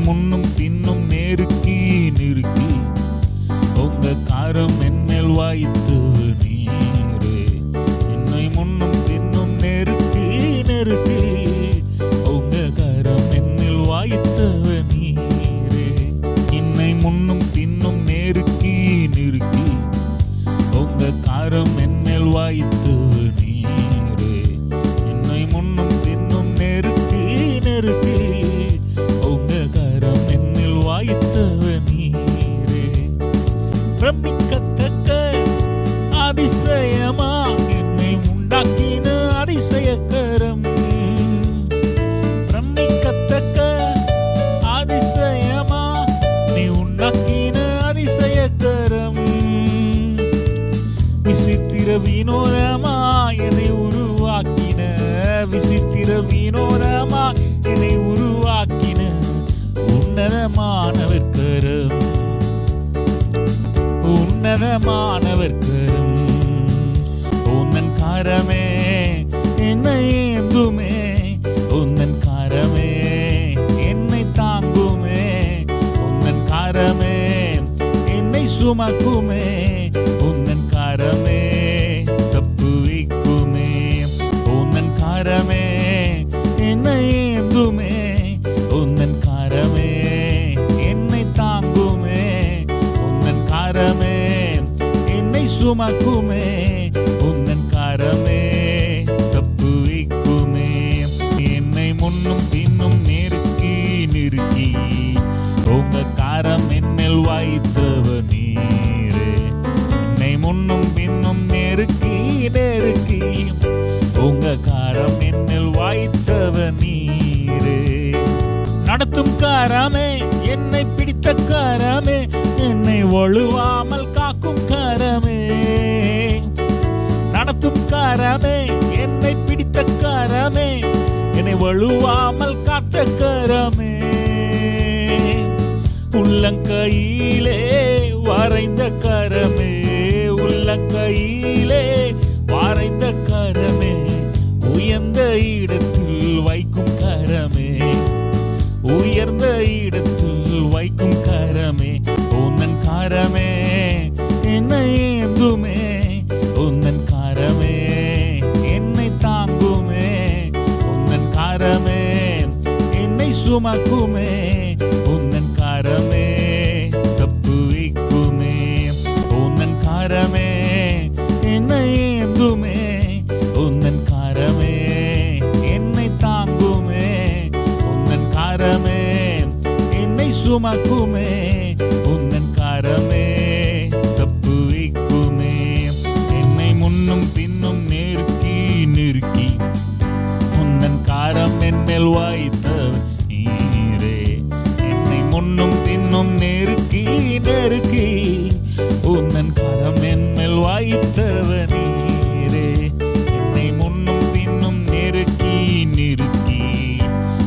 முன்னும் பின்னும் நெருக்கி நெருக்கி உங்க காரம் என்மேல் வாய்த்து நீரே. என்னை முன்னும் பின்னும் நெருக்கி நெருக்கி உங்க காரம் என்மேல் வாய்த்தவ நீரே. என்னை முன்னும் பின்னும் நெருக்கி நெருக்கி உங்க காரம் என்மேல் வாய்த்து நீரே. என்னை முன்னும் பின்னும் நெருக்கி நெருக்கி உங்க காரம் என்மேல் வாய்த்தவ நீரே. பிரமிக்கத்தக்க அதிசயமா என்னை உண்டாக்கின அதிசயக்கரம். பிரமிக்கத்தக்க அதிசயமா நீ உண்டாக்கின அதிசயக்கரம். விசித்திர வினோதமா என்னை உருவாக்கின, விசித்திர வினோதமா என்னை உருவாக்கின உன்னதமானவர் கரம், உன்னதமானவர் கரம். உன்னன் கரமே என்னை ஏந்துமே, உன்னன் கரமே என்னை தாங்குமே, உன்னன் கரமே என்னை சுமக்குமே, உன்னன் கரமே தப்புவிக்குமே. உன்னன் கரமே என்னை ஏந்துமே, உன்னன் கரமே என்னை தாங்குமே, உன்னன் கரமே என்னை சுமக்குமே, உன்னன் கரமே தப்புவிக்குமே. என்னை முன்னும் பின்னும் நெருக்கி நெருக்கி உங்க கரம் என்மேல் வாய்த்தவ நீரே. என்னை முன்னும் பின்னும் நெருக்கி நெருக்கி உங்க கரம் என்மேல் வாய்த்தவ நீரே. நடத்தும் கரமே என்னை பிடித்த கரமே, என்னை வழுவாமல் காக்கும் கரமே. நடத்தும் கரமே என்னை பிடித்த கரமே, என்னை வழுவாமல் காத்த கரமே. உள்ளங்கையிலே வரைந்த கரமே, உள்ளங்கையிலே வரைந்த கரமே, உயர்ந்த இடத்தில் வைக்கும் கரமே, உயர்ந்த இடத்தில் வைக்கும் கரமே. உன்னன் கரமே என்னை ஏந்துமே, உன்னன் கரமே என்னை தாங்குமே, உன்னன் கரமே என்னை சுமக்குமே, உன்னன் கரமே தப்புவிக்குமே. உன்னன் கரமே என்னை ஏந்துமே, உன்னன் கரமே என்னை தாங்குமே, உன்னன் கரமே என்னை சுமக்குமே, உன்னன் கரமே தப்புவிக்குமே. என்னை முன்னும் பின்னும் நெருக்கி நெருக்கி உன்னன் கரம் என்மேல் வாய்த்தவ நீரே. என்னை முன்னும் பின்னும் நெருக்கி நெருக்கி உன்னன் கரம் என்மேல் வாய்த்தவ நீரே. என்னை முன்னும் பின்னும் நெருக்கி நெருக்கி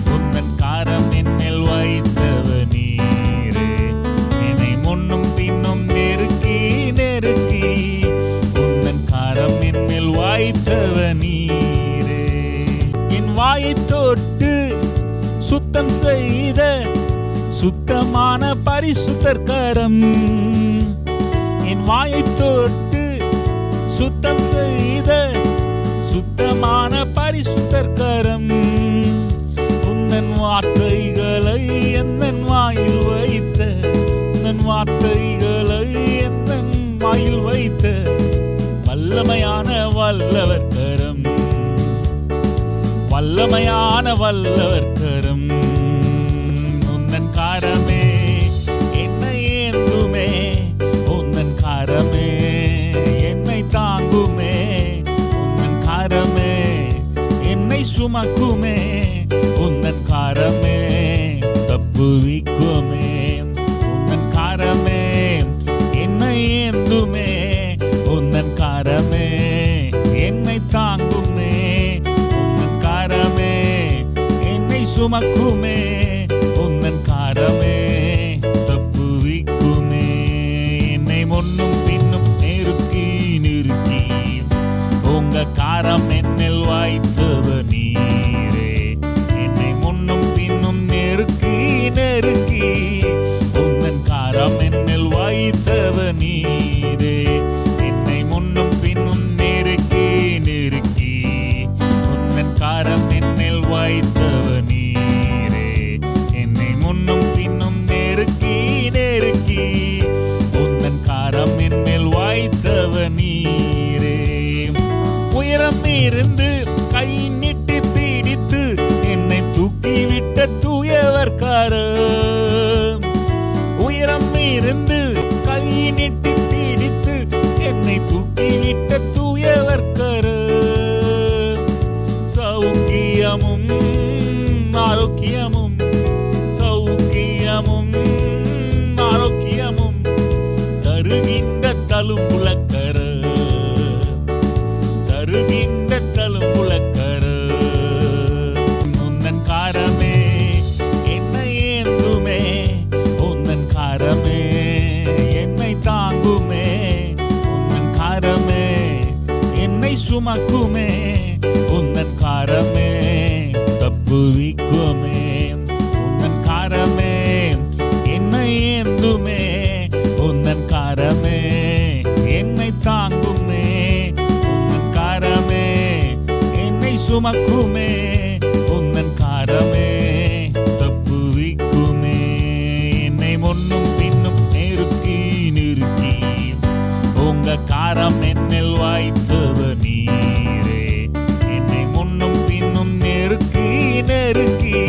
உன்னன் கரம் என்மேல் வாய்த்தவ நீரே. என்னை முன்னும் பின்னும் நெருக்கி நெருக்கி உன்னன் கரம் என்மேல் வாய்த்தவ நீரே. என் வாயைத் தொட்டு சுத்தம் செய்த சுத்தமான பரிசுத்தர் கரம். என் வாயைத் தொட்டு சுத்தம் செய்த சுத்தமான பரிசுத்தர் கரம். உன்னன் வார்த்தைகளை எந்தன் வாயில் வைத்த, உன்னன் வார்த்தைகளை எந்தன் வாயில் வைத்த வல்லமையான வல்லவர் கரம், வல்லமையான வல்லவர் கரம். உன்னன் கரமே என்னை ஏந்துமே, உன்னன் கரமே என்னை தாங்குமே, உன்னன் கரமே என்னை சுமக்குமே, உன்னன் கரமே தப்புவிக்குமே. உன்னன் கரமே என்னை ஏந்துமே, உன்னன் கரமே என்னை தாங்குமே, உன்னன் கரமே என்னை சுமக்குமே, உன்னன் கரமே தப்புவிக்குமே. என்னை முன்னும் பின்னும் நெருக்கி நெருக்கி உங்க கரம் என்னில் வாய்த்தவ நீரே. என்னை முன்னும் பின்னும் நெருக்கி நெருக்கி தப்புவிக்குமே. உந்தன் காரமே என்னை ஏந்துமே, உந்தன் காரமே என்னை தாங்குமே, உந்தன் காரமே என்னை சுமக்குமே, உந்தன் காரமே தப்புவிக்குமே. என்னை முன்னும் பின்னும் நெருக்கி நிறுத்தி உங்க காரம் என்னில் வைத்தவர் நீரே. என்னை முன்னும் பின்னும் நெருக்கி நெருக்கி